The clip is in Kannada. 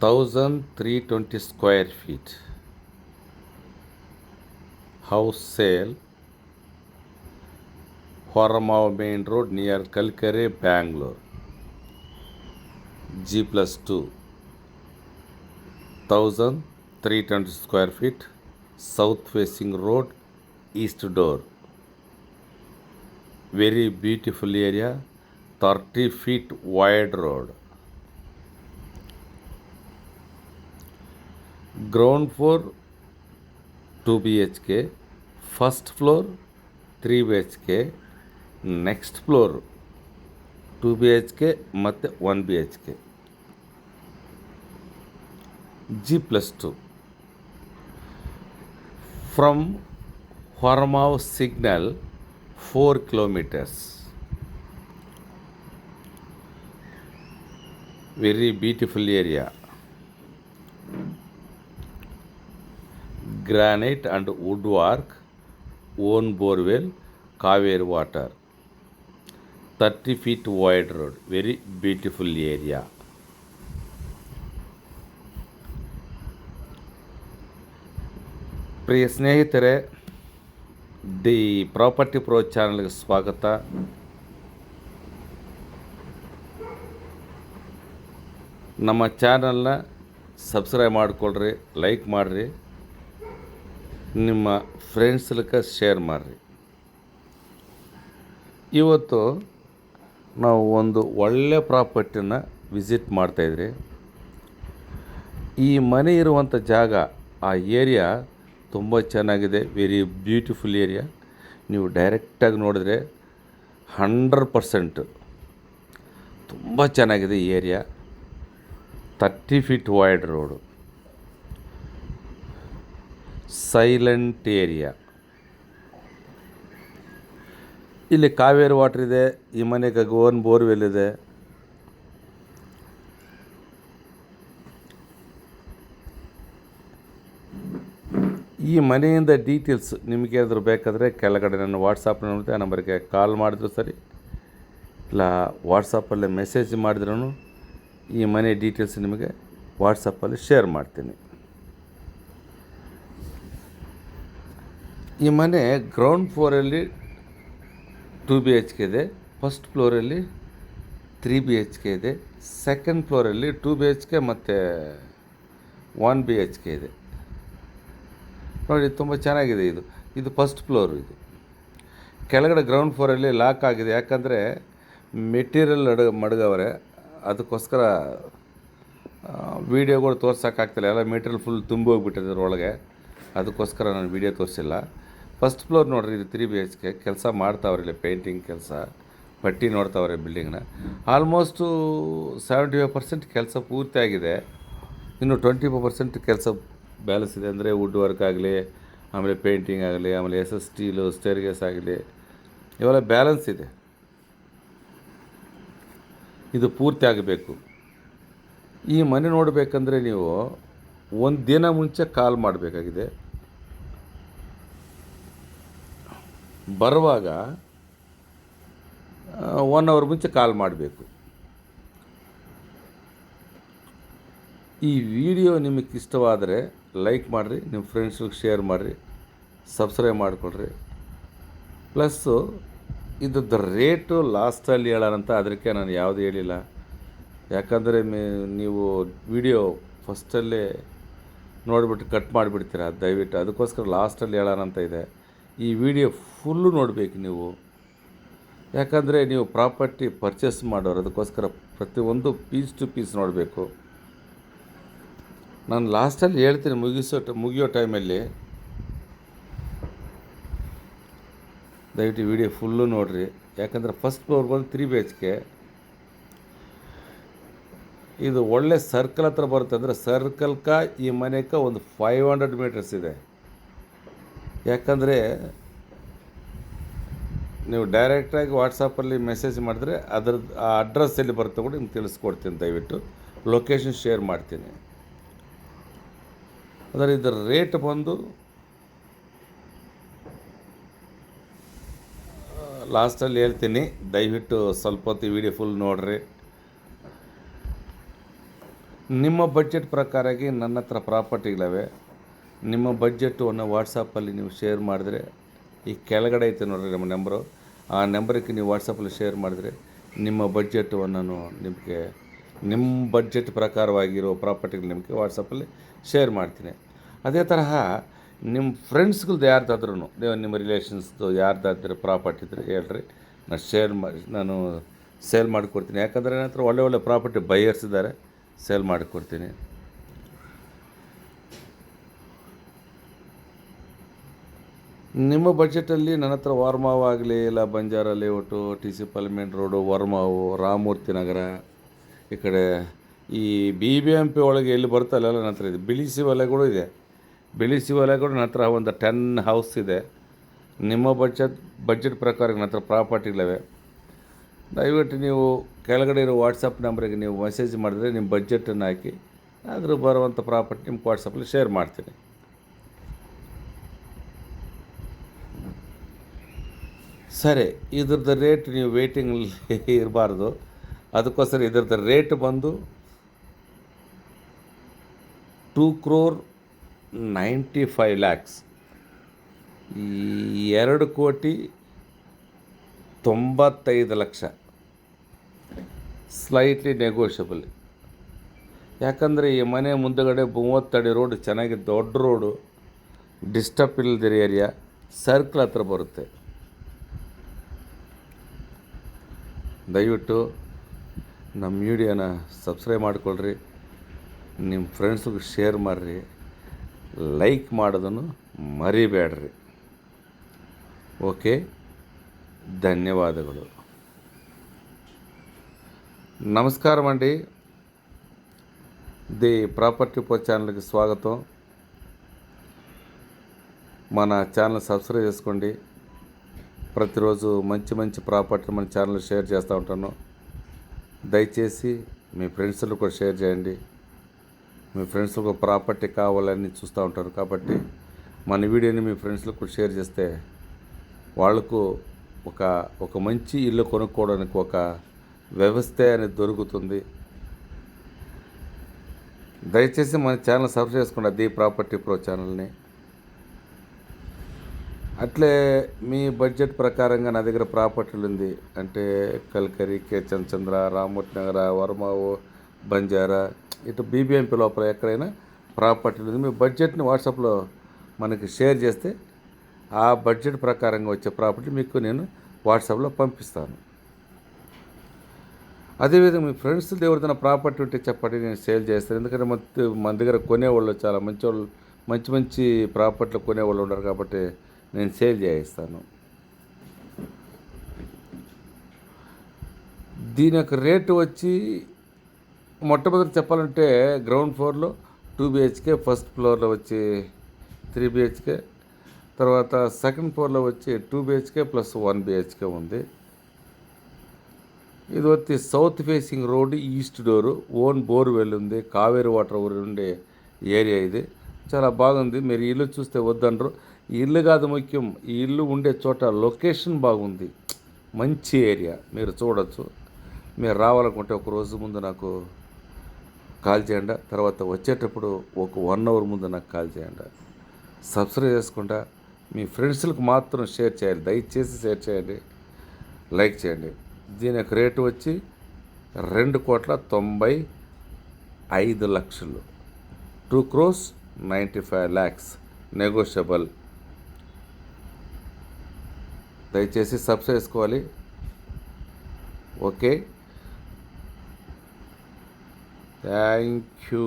1320 square feet. House sale, Horamav Main Road near Kalkare, Bangalore. G+2, 1320 square feet, south facing road, east door. Very beautiful area, 30 feet wide road. Ground floor 2 BHK, first floor 3 BHK, next floor 2 BHK ಮತ್ತು 1 BHK. G+2. From Horamav signal 4 kilometers. Very beautiful area. Granite and woodwork, own borewell, Kaveri water. 30 feet wide road. Very beautiful area. ಪ್ರಿಯ ಸ್ನೇಹಿತರೆ, ದಿ ಪ್ರಾಪರ್ಟಿ ಪ್ರೋ ಚಾನಲ್ಗೆ ಸ್ವಾಗತ. ನಮ್ಮ ಚಾನಲ್ನ ಸಬ್ಸ್ಕ್ರೈಬ್ ಮಾಡಿಕೊಳ್ರಿ, ಲೈಕ್ ಮಾಡಿರಿ, ನಿಮ್ಮ ಫ್ರೆಂಡ್ಸ್ಲಕ್ಕೆ ಶೇರ್ ಮಾಡಿರಿ. ಇವತ್ತು ನಾವು ಒಂದು ಒಳ್ಳೆಯ ಪ್ರಾಪರ್ಟಿನ ವಿಸಿಟ್ ಮಾಡ್ತಾಯಿದ್ರಿ. ಈ ಮನೆ ಇರುವಂಥ ಜಾಗ, ಆ ಏರಿಯಾ ತುಂಬ ಚೆನ್ನಾಗಿದೆ. Very beautiful area. ನೀವು ಡೈರೆಕ್ಟಾಗಿ ನೋಡಿದ್ರೆ 100% ತುಂಬ ಚೆನ್ನಾಗಿದೆ ಈ area. 30 feet wide road, silent area. ಇಲ್ಲಿ ಕಾವೇರಿ ವಾಟರ್ ಇದೆ. ಈ ಮನೆಗೆ ಓನ್ ಬೋರ್ವೆಲ್ ಇದೆ. ಈ ಮನೆಯಿಂದ ಡೀಟೇಲ್ಸ್ ನಿಮಗೆ ಏನಾದರೂ ಬೇಕಾದರೆ ಕೆಳಗಡೆ ನನ್ನ ವಾಟ್ಸಪ್ ನೋಡಿದೆ, ಆ ನಂಬರ್ಗೆ ಕಾಲ್ ಮಾಡಿದ್ರು ಸರಿ, ಇಲ್ಲ ವಾಟ್ಸಪ್ಪಲ್ಲೇ ಮೆಸೇಜ್ ಮಾಡಿದ್ರೂ ಈ ಮನೆ ಡೀಟೇಲ್ಸ್ ನಿಮಗೆ ವಾಟ್ಸಪ್ಪಲ್ಲಿ ಶೇರ್ ಮಾಡ್ತೀನಿ. ಈ ಮನೆ ಗ್ರೌಂಡ್ ಫ್ಲೋರಲ್ಲಿ 2 BHK ಇದೆ, ಫಸ್ಟ್ ಫ್ಲೋರಲ್ಲಿ 3 BHK ಇದೆ, ಸೆಕೆಂಡ್ ಫ್ಲೋರಲ್ಲಿ 2 BHK ಮತ್ತು 1 BHK ಇದೆ. ನೋಡಿ, ತುಂಬ ಚೆನ್ನಾಗಿದೆ. ಇದು ಫಸ್ಟ್ ಫ್ಲೋರು. ಇದು ಕೆಳಗಡೆ ಗ್ರೌಂಡ್ ಫ್ಲೋರಲ್ಲಿ ಲಾಕ್ ಆಗಿದೆ. ಯಾಕಂದರೆ ಮೆಟೀರಿಯಲ್ ಮಡಗವ್ರೆ, ಅದಕ್ಕೋಸ್ಕರ ವೀಡಿಯೋಗಳು ತೋರ್ಸೋಕ್ಕಾಗ್ತಿಲ್ಲ. ಎಲ್ಲ ಮೆಟೀರಿಯಲ್ ಫುಲ್ ತುಂಬೋಗ್ಬಿಟ್ಟಿದೆ ಒಳಗೆ, ಅದಕ್ಕೋಸ್ಕರ ನಾನು ವೀಡಿಯೋ ತೋರಿಸಿಲ್ಲ. ಫಸ್ಟ್ ಫ್ಲೋರ್ ನೋಡಿರಿ, ಇದು 3 BHK. ಕೆಲಸ ಮಾಡ್ತಾವ್ರೆ, ಇಲ್ಲಿ ಪೇಂಟಿಂಗ್ ಕೆಲಸ, ಪಟ್ಟಿ ನೋಡ್ತಾವ್ರೆ ಬಿಲ್ಡಿಂಗ್ನ. ಆಲ್ಮೋಸ್ಟು 75% ಕೆಲಸ ಪೂರ್ತಿಯಾಗಿದೆ. ಇನ್ನು 25% ಕೆಲಸ ಬ್ಯಾಲೆನ್ಸ್ ಇದೆ. ಅಂದರೆ ವುಡ್ ವರ್ಕ್ ಆಗಲಿ, ಆಮೇಲೆ ಪೇಂಟಿಂಗ್ ಆಗಲಿ, ಆಮೇಲೆ SS ಸ್ಟೀಲು, ಸ್ಟೇರ್ಗೇಸ್ ಆಗಲಿ, ಇವೆಲ್ಲ ಬ್ಯಾಲೆನ್ಸ್ ಇದೆ. ಇದು ಪೂರ್ತಿ ಆಗಬೇಕು. ಈ ಮನೆ ನೋಡಬೇಕಂದ್ರೆ ನೀವು ಒಂದು ದಿನ ಮುಂಚೆ ಕಾಲ್ ಮಾಡಬೇಕಾಗಿದೆ. ಬರುವಾಗ 1 hour ಮುಂಚೆ ಕಾಲ್ ಮಾಡಬೇಕು. ಈ ವಿಡಿಯೋ ನಿಮಗೆ ಇಷ್ಟವಾದರೆ ಲೈಕ್ ಮಾಡಿರಿ, ನಿಮ್ಮ ಫ್ರೆಂಡ್ಸ್ಗೆ ಶೇರ್ ಮಾಡಿರಿ, ಸಬ್ಸ್ಕ್ರೈಬ್ ಮಾಡಿಕೊಡ್ರಿ. ಪ್ಲಸ್ಸು ಇದ್ರದ್ದು ರೇಟು ಲಾಸ್ಟಲ್ಲಿ ಹೇಳೋಣಂತ, ಅದಕ್ಕೆ ನಾನು ಯಾವುದೂ ಹೇಳಿಲ್ಲ. ಯಾಕಂದರೆ ನೀವು ವಿಡಿಯೋ ಫಸ್ಟಲ್ಲೇ ನೋಡಿಬಿಟ್ಟು ಕಟ್ ಮಾಡಿಬಿಡ್ತೀರ, ದಯವಿಟ್ಟು. ಅದಕ್ಕೋಸ್ಕರ ಲಾಸ್ಟಲ್ಲಿ ಹೇಳೋಣಂತ ಇದೆ. ಈ ವಿಡಿಯೋ ಫುಲ್ಲು ನೋಡಬೇಕು ನೀವು. ಯಾಕಂದರೆ ನೀವು ಪ್ರಾಪರ್ಟಿ ಪರ್ಚೇಸ್ ಮಾಡೋರು, ಅದಕ್ಕೋಸ್ಕರ ಪ್ರತಿಯೊಂದು ಪೀಸ್ ಟು ಪೀಸ್ ನೋಡಬೇಕು. ನಾನು ಲಾಸ್ಟಲ್ಲಿ ಹೇಳ್ತೀನಿ ಮುಗಿಯೋ ಟೈಮಲ್ಲಿ. ದಯವಿಟ್ಟು ವಿಡಿಯೋ ಫುಲ್ಲು ನೋಡಿರಿ. ಯಾಕಂದರೆ ಫಸ್ಟ್ ಫ್ಲೋರ್ ಬಂದು 3 BHK. ಇದು ಒಳ್ಳೆ ಸರ್ಕಲ್ ಹತ್ರ ಬರುತ್ತೆ. ಅಂದರೆ ಸರ್ಕಲ್ಕ ಈ ಮನೆಗೆ ಒಂದು 500 meters ಇದೆ. ಯಾಕಂದರೆ ನೀವು ಡೈರೆಕ್ಟಾಗಿ ವಾಟ್ಸಪ್ಪಲ್ಲಿ ಮೆಸೇಜ್ ಮಾಡಿದ್ರೆ ಅದ್ರದ್ದು ಆ ಅಡ್ರೆಸ್ ಎಲ್ಲಿ ಬರುತ್ತೆ ಕೂಡ ನಿಮ್ಗೆ ತಿಳಿಸ್ಕೊಡ್ತೀನಿ. ದಯವಿಟ್ಟು ಲೊಕೇಶನ್ ಶೇರ್ ಮಾಡ್ತೀನಿ. ಅದರ ಇದರ ರೇಟ್ ಬಂದು ಲಾಸ್ಟಲ್ಲಿ ಹೇಳ್ತೀನಿ. ದಯವಿಟ್ಟು ಸ್ವಲ್ಪ ಹೊತ್ತು ವಿಡಿಯೋ ಫುಲ್ ನೋಡಿರಿ. ನಿಮ್ಮ ಬಡ್ಜೆಟ್ ಪ್ರಕಾರಾಗಿ ನನ್ನ ಹತ್ರ ಪ್ರಾಪರ್ಟಿಗಳಿವೆ. ನಿಮ್ಮ ಬಡ್ಜೆಟನ್ನು ವಾಟ್ಸಪ್ಪಲ್ಲಿ ನೀವು ಶೇರ್ ಮಾಡಿದ್ರೆ, ಈ ಕೆಳಗಡೆ ಐತೆ ನೋಡಿರಿ ನಮ್ಮ ನಂಬರು, ಆ ನಂಬರಿಗೆ ನೀವು ವಾಟ್ಸಪ್ಪಲ್ಲಿ ಶೇರ್ ಮಾಡಿದ್ರೆ ನಿಮ್ಮ ಬಡ್ಜೆಟನ್ನು ನಾನು ನಿಮಗೆ ನಿಮ್ಮ ಬಡ್ಜೆಟ್ ಪ್ರಕಾರವಾಗಿರೋ ಪ್ರಾಪರ್ಟಿಗಳು ನಿಮಗೆ ವಾಟ್ಸಪ್ಪಲ್ಲಿ ಶೇರ್ ಮಾಡ್ತೀನಿ. ಅದೇ ತರಹ ನಿಮ್ಮ ಫ್ರೆಂಡ್ಸ್ಗಳ್ದು ಯಾರ್ದಾದ್ರೂ ನಿಮ್ಮ ರಿಲೇಷನ್ಸ್ದು ಯಾರ್ದಾದ್ರೂ ಪ್ರಾಪರ್ಟಿ ಇದ್ದರೆ ಹೇಳ್ರಿ, ನಾನು ಸೇಲ್ ಮಾಡಿಕೊಡ್ತೀನಿ. ಯಾಕಂದರೆ ನನ್ನ ಹತ್ರ ಒಳ್ಳೆ ಪ್ರಾಪರ್ಟಿ ಬೈಯರ್ಸ್ ಇದ್ದಾರೆ, ಸೇಲ್ ಮಾಡಿಕೊಡ್ತೀನಿ. ನಿಮ್ಮ ಬಡ್ಜೆಟಲ್ಲಿ ನನ್ನ ಹತ್ರ ವರ್ಮಾವು ಆಗಲಿ, ಇಲ್ಲ Banjara layout, TC parliament road, ವರ್ಮಾವು, ರಾಮಮೂರ್ತಿ ನಗರ, ಈ ಕಡೆ ಈ BBMP ಒಳಗೆ ಎಲ್ಲಿ ಬರ್ತಲ್ಲ ನನ್ನ ಹತ್ರ ಇದೆ. ಬಿಳಿಸಿ ವಲಯಗಳು ಇದೆ. ಬಿಳಿಸಿ ವಲಯಗಳು ನನ್ನ ಹತ್ರ ಒಂದು 10 ಹೌಸ್ ಇದೆ. ನಿಮ್ಮ ಬಡ್ಜೆಟ್ ಪ್ರಕಾರ ನನ್ನ ಹತ್ರ ಪ್ರಾಪರ್ಟಿಗಳಿವೆ. ದಯವಿಟ್ಟು ನೀವು ಕೆಳಗಡೆ ಇರೋ ವಾಟ್ಸಪ್ ನಂಬರಿಗೆ ನೀವು ಮೆಸೇಜ್ ಮಾಡಿದ್ರೆ ನಿಮ್ಮ ಬಡ್ಜೆಟನ್ನು ಹಾಕಿ ಅದ್ರ ಬರುವಂಥ ಪ್ರಾಪರ್ಟಿ ನಿಮ್ಗೆ ವಾಟ್ಸಪ್ಪಲ್ಲಿ ಶೇರ್ ಮಾಡ್ತೀನಿ. ಸರಿ, ಇದ್ರದ್ದು ರೇಟ್ ನೀವು ವೇಟಿಂಗಲ್ಲಿ ಇರಬಾರ್ದು. ಅದಕ್ಕೋಸ್ಕರ ಇದ್ರದ್ದು ರೇಟ್ ಬಂದು 2,95,00,000, 2,95,00,000. Slightly negotiable. ಯಾಕಂದರೆ ಈ ಮನೆ ಮುಂದಗಡೆ 30 ಅಡಿ ರೋಡು, ಚೆನ್ನಾಗಿ ದೊಡ್ಡ ರೋಡು, ಡಿಸ್ಟರ್ಬ್ ಇಲ್ಲದಿರೋ ಏರಿಯಾ, ಸರ್ಕಲ್ ಹತ್ರ ಬರುತ್ತೆ. ದಯವಿಟ್ಟು ನಮ್ಮ ವಿಡಿಯೋನ ಸಬ್ಸ್ಕ್ರೈಬ್ ಮಾಡಿಕೊಳ್ರಿ, ನಿಮ್ಮ ಫ್ರೆಂಡ್ಸ್ಗೆ ಶೇರ್ ಮಾಡಿರಿ, ಲೈಕ್ ಮಾಡೋದನ್ನು ಮರಿಬೇಡ್ರಿ. ಓಕೆ, ధన్యవాదాలు. నమస్కారం అండి. ది ప్రాపర్టీ పో ఛానల్కి స్వాగతం. మన ఛానల్ సబ్స్క్రైబ్ చేసుకోండి. ప్రతిరోజు మంచి ప్రాపర్టీ మన ఛానల్లో షేర్ చేస్తూ ఉంటాను. దయచేసి మీ ఫ్రెండ్స్లకు కూడా షేర్ చేయండి. మీ ఫ్రెండ్స్లకు ప్రాపర్టీ కావాలని చూస్తూ ఉంటారు కాబట్టి మన వీడియోని మీ ఫ్రెండ్స్లకు కూడా షేర్ చేస్తే వాళ్ళకు ఒక మంచి ఇల్లు కొనుక్కోవడానికి ఒక వ్యవస్థ అనేది దొరుకుతుంది. దయచేసి మన ఛానల్ సబ్స్క్రైబ్ చేసుకోండి, ది ప్రాపర్టీ ప్రో ఛానల్ని. అట్లే మీ బడ్జెట్ ప్రకారంగా నా దగ్గర ప్రాపర్టీలు ఉంది అంటే కల్కరి, చంద్ర, రామమూర్తి నగర, వర్మావు, బంజారా, ఇటు BBMP లోపల ఎక్కడైనా ప్రాపర్టీలు ఉంది. మీ బడ్జెట్ని వాట్సాప్లో మనకి షేర్ చేస్తే ఆ బడ్జెట్ ప్రకారంగా వచ్చే ప్రాపర్టీ మీకు నేను వాట్సాప్లో పంపిస్తాను. అదేవిధంగా మీ ఫ్రెండ్స్ ఎవరిదైనా ప్రాపర్టీ ఉంటే చెప్పండి, నేను సేల్ చేస్తాను. ఎందుకంటే మన దగ్గర కొనేవాళ్ళు చాలా మంచి ప్రాపర్టీలు కొనేవాళ్ళు ఉన్నారు కాబట్టి నేను సేల్ చేయిస్తాను. దీని యొక్క రేటు వచ్చి మొట్టమొదటి చెప్పాలంటే గ్రౌండ్ ఫ్లోర్లో 2 BHK, ఫస్ట్ ఫ్లోర్లో వచ్చి 3 BHK, తర్వాత సెకండ్ ఫ్లోర్లో వచ్చి 2 BHK ప్లస్ 1 BHK ఉంది. ఇది వచ్చి south facing road, east door, own borewell ఉంది, కావేరి వాటర్ ఉండే ఏరియా. ఇది చాలా బాగుంది. మీరు ఇల్లు చూస్తే వద్దనరు. ఈ ఇల్లు కాదు ముఖ్యం, ఈ ఇల్లు ఉండే చోట లొకేషన్ బాగుంది, మంచి ఏరియా, మీరు చూడొచ్చు. మీరు రావాలనుకుంటే ఒక రోజు ముందు నాకు కాల్ చేయండి, తర్వాత వచ్చేటప్పుడు ఒక 1 అవర్ ముందు నాకు కాల్ చేయండి. సబ్స్క్రైబ్ చేసుకుంటా మీ ఫ్రెండ్స్లకు మాత్రం షేర్ చేయాలి. దయచేసి షేర్ చేయండి, లైక్ చేయండి. దీని యొక్క రేటు వచ్చి 2,95,00,000, 2,95,00,000 నెగోషియబుల్. దయచేసి సబ్స్క్రైబ్ చేసుకోవాలి. Okay, thank you.